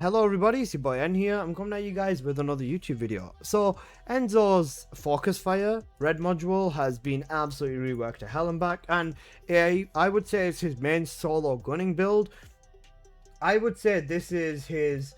Hello everybody, it's your boy En here. I'm coming at you guys with another YouTube video. So, Enzo's Focus Fire red module has been absolutely reworked to hell and back, and I would say it's his main solo gunning build. I would say this is his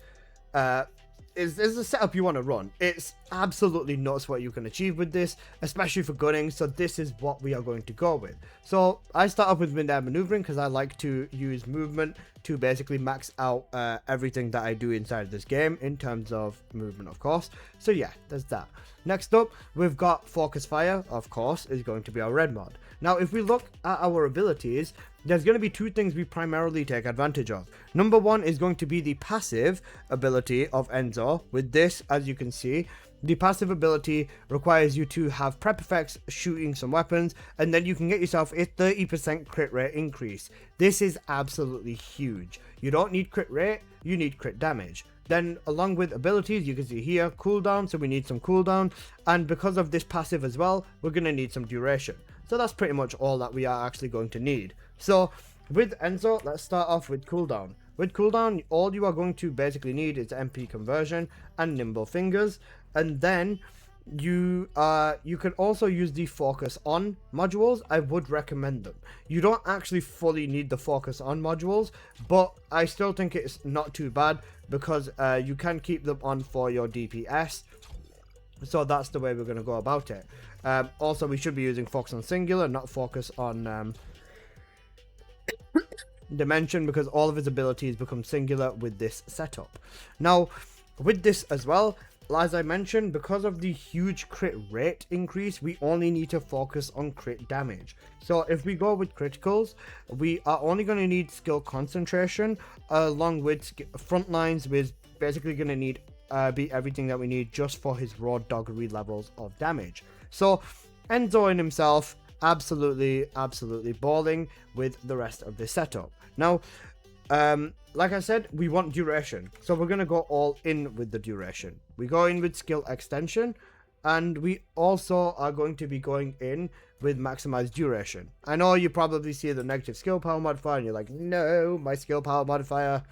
is the setup you want to run. It's absolutely nuts what you can achieve with this, especially for gunning, so this is what we are going to go with. So I start off with mid-air maneuvering because I like to use movement to basically max out everything that I do inside of this game in terms of movement, of course. So yeah, there's that. Next up, we've got Focus Fire, of course, is going to be our red mod. Now, if we look at our abilities, there's going to be two things we primarily take advantage of. Number one is going to be the passive ability of Enzo. With this, as you can see, the passive ability requires you to have prep effects shooting some weapons, and then you can get yourself a 30% crit rate increase. This is absolutely huge. You don't need crit rate, you need crit damage. Then along with abilities, you can see here cooldown, so we need some cooldown, and because of this passive as well, we're going to need some duration. So that's pretty much all that we are actually going to need. So with Enzo, let's start off with cooldown. With cooldown, all you are going to basically need is MP conversion and nimble fingers, and then you can also use the focus on modules. I would recommend them. You don't actually fully need the focus on modules, but I still think it's not too bad because you can keep them on for your DPS. So that's the way we're going to go about it. Also, we should be using focus on singular, not focus on dimension, because all of his abilities become singular with this setup. Now, with this as well, as I mentioned, because of the huge crit rate increase, we only need to focus on crit damage. So if we go with criticals, we are only going to need skill concentration along with front lines, with basically going to need be everything that we need just for his raw doggery levels of damage. So Enzo in himself, absolutely balling with the rest of this setup. Now, like I said, we want duration, so we're going to go all in with the duration. We go in with skill extension, and we also are going to be going in with maximized duration. I know you probably see the negative skill power modifier and you're like, no, my skill power modifier.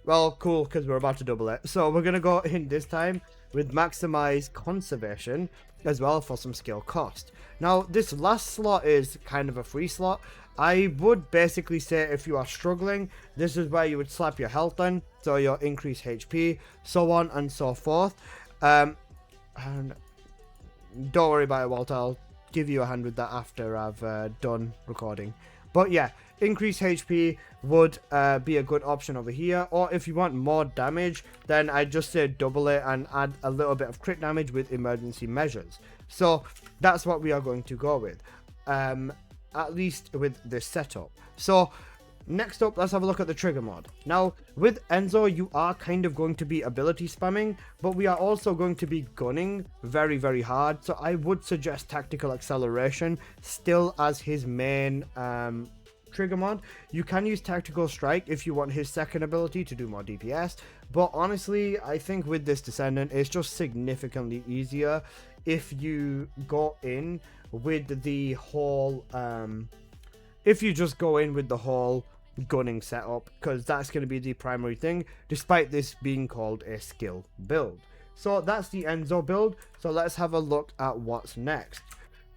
Well, cool, because we're about to double it. So we're going to go in this time with maximize conservation as well for some skill cost. Now, this last slot is kind of a free slot. I would basically say if you are struggling, this is where you would slap your health in, so your increased HP, so on and so forth. And don't worry about it, Walter. I'll give you a hand with that after I've done recording. But yeah, increased HP would be a good option over here. Or if you want more damage, then I just say double it and add a little bit of crit damage with emergency measures. So that's what we are going to go with, at least with this setup. So next up, let's have a look at the trigger mod. Now, with Enzo, you are kind of going to be ability spamming, but we are also going to be gunning very hard. So I would suggest tactical acceleration still as his main trigger mod. You can use tactical strike if you want his second ability to do more DPS, but honestly, I think with this Descendant, it's just significantly easier if you go in with the whole if you just go in with the whole gunning setup, because that's going to be the primary thing, despite this being called a skill build. So that's the Enzo build. So let's have a look at what's next.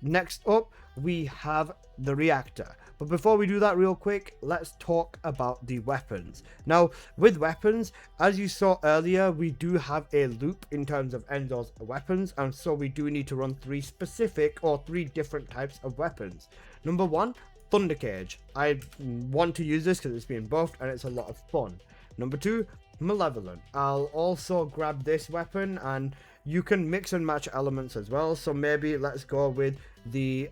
Next up, we have the reactor. But before we do that real quick, let's talk about the weapons. Now, with weapons, as you saw earlier, we do have a loop in terms of Enzo's weapons, and so we do need to run three different types of weapons. Number one, Thunder Cage. I want to use this because it's being buffed and it's a lot of fun. Number two, Malevolent. I'll also grab this weapon, and you can mix and match elements as well, so maybe let's go with the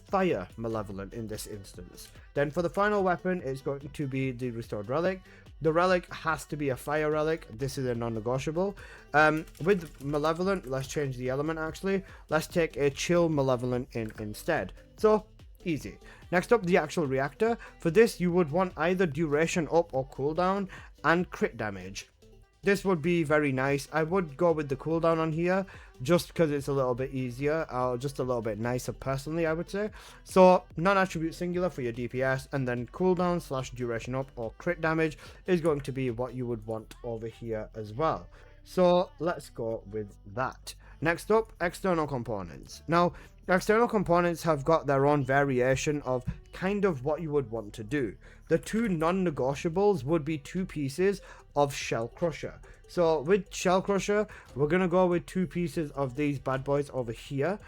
Fire Malevolent in this instance. Then for the final weapon, it's going to be the Restored Relic. The relic has to be a fire relic. This is a non-negotiable. With Malevolent, let's change the element actually. Let's take a Chill Malevolent in instead. So, easy. Next up, the actual reactor. For this, you would want either duration up or cooldown and crit damage. this would be very nice. I would go with the cooldown on here just because it's a little bit easier, or just a little bit nicer personally, I would say. So non-attribute singular for your DPS, and then cooldown / duration up or crit damage is going to be what you would want over here as well. So let's go with that. Next up, external components. Now, external components have got their own variation of kind of what you would want to do. The two non-negotiables would be 2 pieces of Shell Crusher. So with Shell Crusher, we're going to go with 2 pieces of these bad boys over here.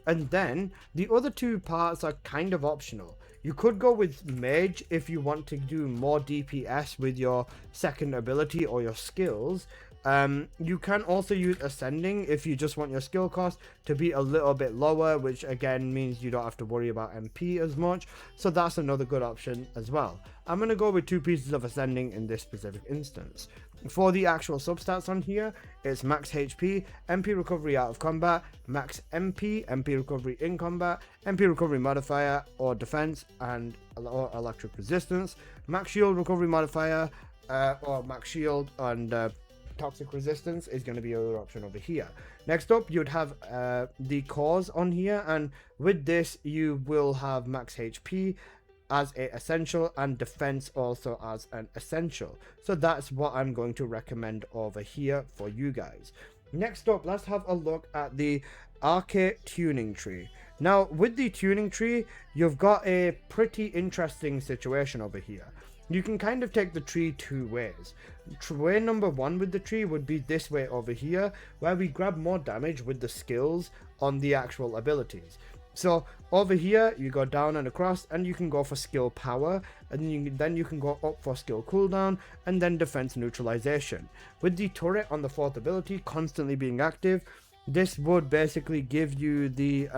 And then the other 2 parts are kind of optional. You could go with Mage if you want to do more DPS with your second ability or your skills. You can also use Ascending if you just want your skill cost to be a little bit lower, which again means you don't have to worry about MP as much. So that's another good option as well. I'm going to go with 2 pieces of Ascending in this specific instance. For the actual substats on here, it's max HP, MP recovery out of combat, max MP, MP recovery in combat, MP recovery modifier or defense and or electric resistance, max shield recovery modifier or max shield and toxic resistance is going to be another option over here. Next up, you'd have the cause on here, and with this you will have max HP as a essential and defense also as an essential. So that's what I'm going to recommend over here for you guys. Next up, let's have a look at the Arche tuning tree. Now with the tuning tree, you've got a pretty interesting situation over here. You can kind of take the tree 2 ways. Way number 1 with the tree would be this way over here, where we grab more damage with the skills on the actual abilities. So over here, you go down and across, and you can go for skill power, and then you can go up for skill cooldown, and then defense neutralization. With the turret on the 4th ability constantly being active, this would basically give you the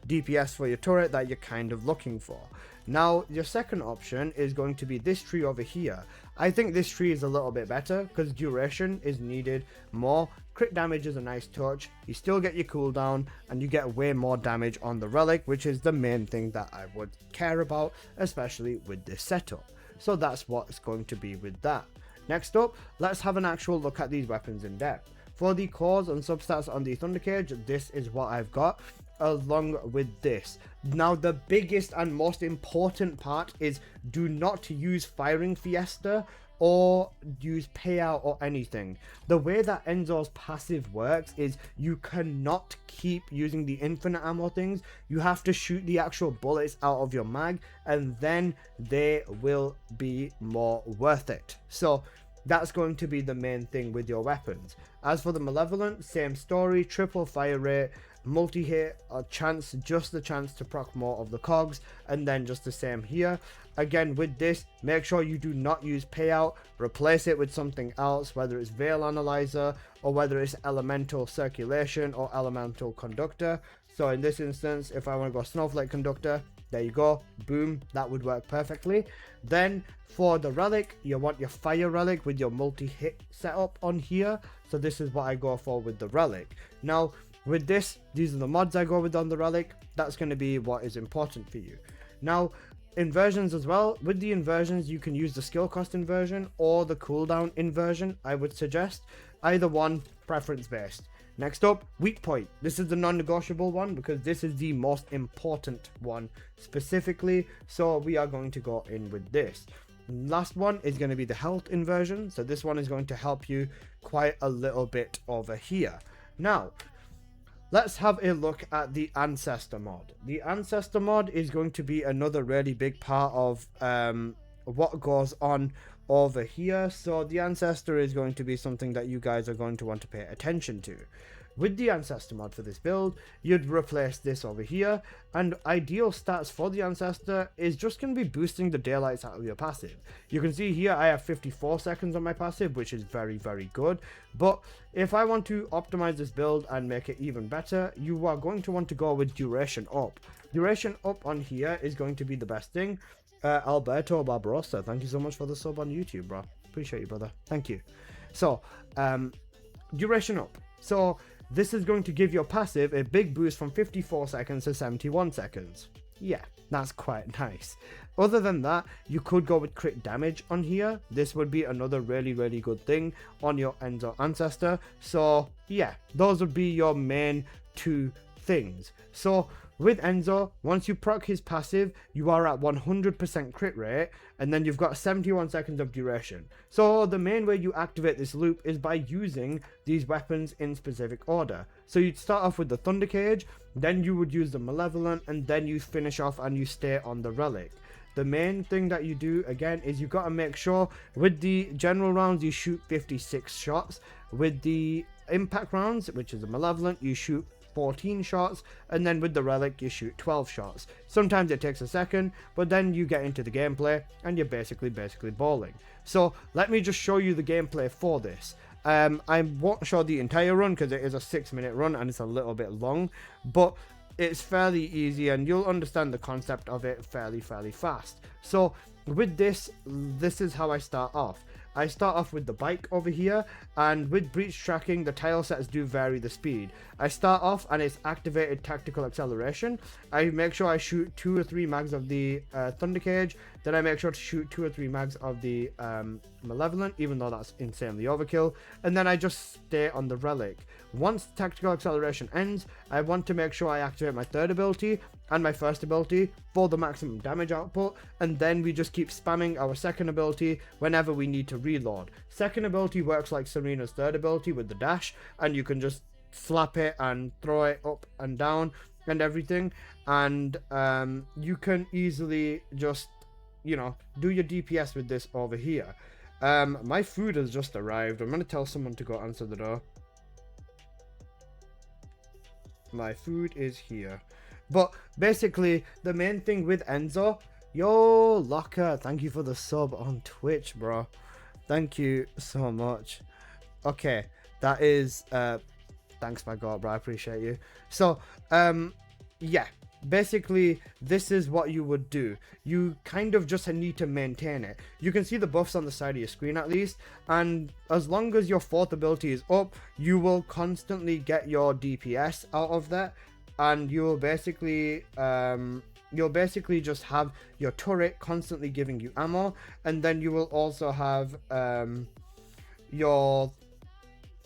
DPS for your turret that you're kind of looking for. Now, your second option is going to be this tree over here. I think this tree is a little bit better because duration is needed more. Crit damage is a nice touch. You still get your cooldown and you get way more damage on the relic, which is the main thing that I would care about, especially with this setup. So that's what's going to be with that. Next up, let's have an actual look at these weapons in depth. For the cores and substats on the Thunder Cage, this is what I've got along with this. Now the biggest and most important part is do not use Firing Fiesta or use Payout or anything. The way that Enzo's passive works is you cannot keep using the infinite ammo things. You have to shoot the actual bullets out of your mag and then they will be more worth it. So that's going to be the main thing with your weapons. As for the Malevolent, same story, triple fire rate, multi-hit, just the chance to proc more of the cogs, and then just the same here. Again, with this, make sure you do not use Payout, replace it with something else, whether it's Veil Analyzer, or whether it's Elemental Circulation or Elemental Conductor. So in this instance, if I want to go Snowflake Conductor, there you go, boom, that would work perfectly. Then for the relic, you want your fire relic with your multi-hit setup on here. So this is what I go for with the relic. Now with this, these are the mods I go with on the relic. That's going to be what is important for you. Now inversions as well. With the inversions, you can use the skill cost inversion or the cooldown inversion. I would suggest either one, preference based. Next up, weak point. This is the non-negotiable one because this is the most important one specifically. So we are going to go in with this. Last one is going to be the health inversion. So this one is going to help you quite a little bit over here. Now, let's have a look at the Ancestor mod. The Ancestor mod is going to be another really big part of what goes on over here. So the Ancestor is going to be something that you guys are going to want to pay attention to. With the Ancestor mod for this build, you'd replace this over here, and ideal stats for the Ancestor is just going to be boosting the daylights out of your passive. You can see here I have 54 seconds on my passive, which is very, very good. But if I want to optimize this build and make it even better, you are going to want to go with duration up. Duration up on here is going to be the best thing. Alberto Barbarossa, thank you so much for the sub on YouTube, bro. Appreciate you, brother. Thank you. So, duration up. So this is going to give your passive a big boost from 54 seconds to 71 seconds. yeah, that's quite nice. Other than that, you could go with crit damage on here. This would be another really good thing on your Enzo ancestor. So yeah, those would be your main two things. So with Enzo, once you proc his passive, you are at 100% crit rate, and then you've got 71 seconds of duration. So the main way you activate this loop is by using these weapons in specific order. So you'd start off with the Thunder Cage, then you would use the Malevolent, and then you finish off and you stay on the Relic. The main thing that you do again is you got to make sure with the general rounds you shoot 56 shots. With the impact rounds, which is a Malevolent, you shoot 14 shots, and then with the Relic you shoot 12 shots. Sometimes it takes a second, but then you get into the gameplay and you're basically balling. So let me just show you the gameplay for this. I won't show the entire run because it is a 6-minute run and it's a little bit long, but it's fairly easy and you'll understand the concept of it fairly fast. So with this is how I start off. I start off with the bike over here, and with breach tracking the tile sets do vary the speed. I start off and it's activated tactical acceleration. I make sure I shoot 2 or 3 mags of the Thunder Cage, then I make sure to shoot 2 or 3 mags of the Malevolent, even though that's insanely overkill, and then I just stay on the Relic. Once tactical acceleration ends, I want to make sure I activate my third ability and my first ability for the maximum damage output, and then we just keep spamming our second ability whenever we need to reload. Second ability works like Serena's third ability with the dash, and you can just slap it and throw it up and down and everything, and you can easily just, you know, do your DPS with this over here. My food has just arrived. I'm gonna tell someone to go answer the door. My food is here. But basically, the main thing with Enzo, yo, Locker, thank you for the sub on Twitch, bro. Thank you so much. Okay, that is, thanks, my God, bro, I appreciate you. So, yeah, basically, this is what you would do. You kind of just need to maintain it. You can see the buffs on the side of your screen at least, and as long as your fourth ability is up, you will constantly get your DPS out of that, and you'll basically just have your turret constantly giving you ammo, and then you will also have your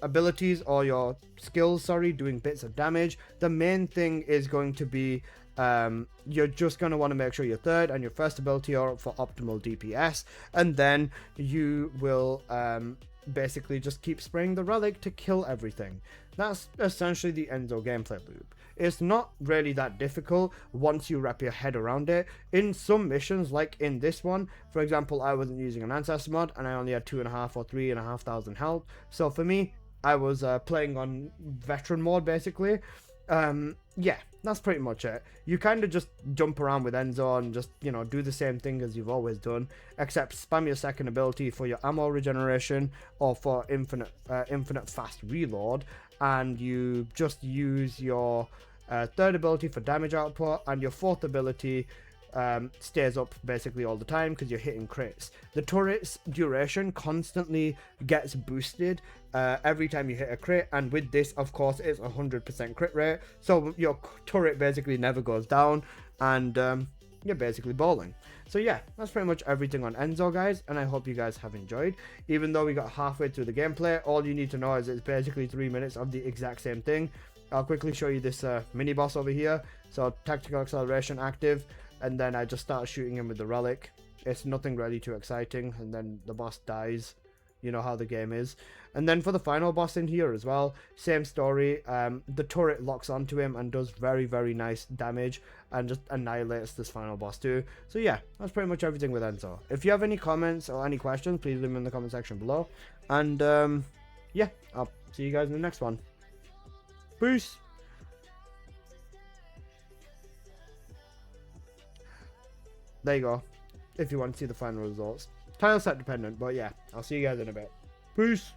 abilities or your skills, doing bits of damage. The main thing is going to be you're just going to want to make sure your third and your first ability are up for optimal DPS, and then you will basically just keep spraying the Relic to kill everything. That's essentially the Enzo gameplay loop. It's not really that difficult once you wrap your head around it. In some missions, like in this one, for example, I wasn't using an Ancestor mod and I only had 2.5 or 3,500 health. So for me, I was playing on veteran mode basically. Yeah, that's pretty much it. You kind of just jump around with Enzo and just, you know, do the same thing as you've always done, except spam your second ability for your ammo regeneration or for infinite fast reload, and you just use your third ability for damage output, and your fourth ability stays up basically all the time because you're hitting crits. The turret's duration constantly gets boosted every time you hit a crit, and with this, of course, it's 100% crit rate, so your turret basically never goes down, and you're basically balling. So yeah, that's pretty much everything on Enzo, guys, and I hope you guys have enjoyed. Even though we got halfway through the gameplay, all you need to know is it's basically 3 minutes of the exact same thing. I'll quickly show you this mini boss over here. So tactical acceleration active, and then I just start shooting him with the Relic. It's nothing really too exciting, and then the boss dies. You know how the game is. And then for the final boss in here as well, same story. The turret locks onto him and does very nice damage and just annihilates this final boss too. So yeah, that's pretty much everything with Enzo. If you have any comments or any questions, please leave them in the comment section below. And yeah, I'll see you guys in the next one. Peace! There you go, if you want to see the final results. Tile set dependent, but yeah, I'll see you guys in a bit. Peace!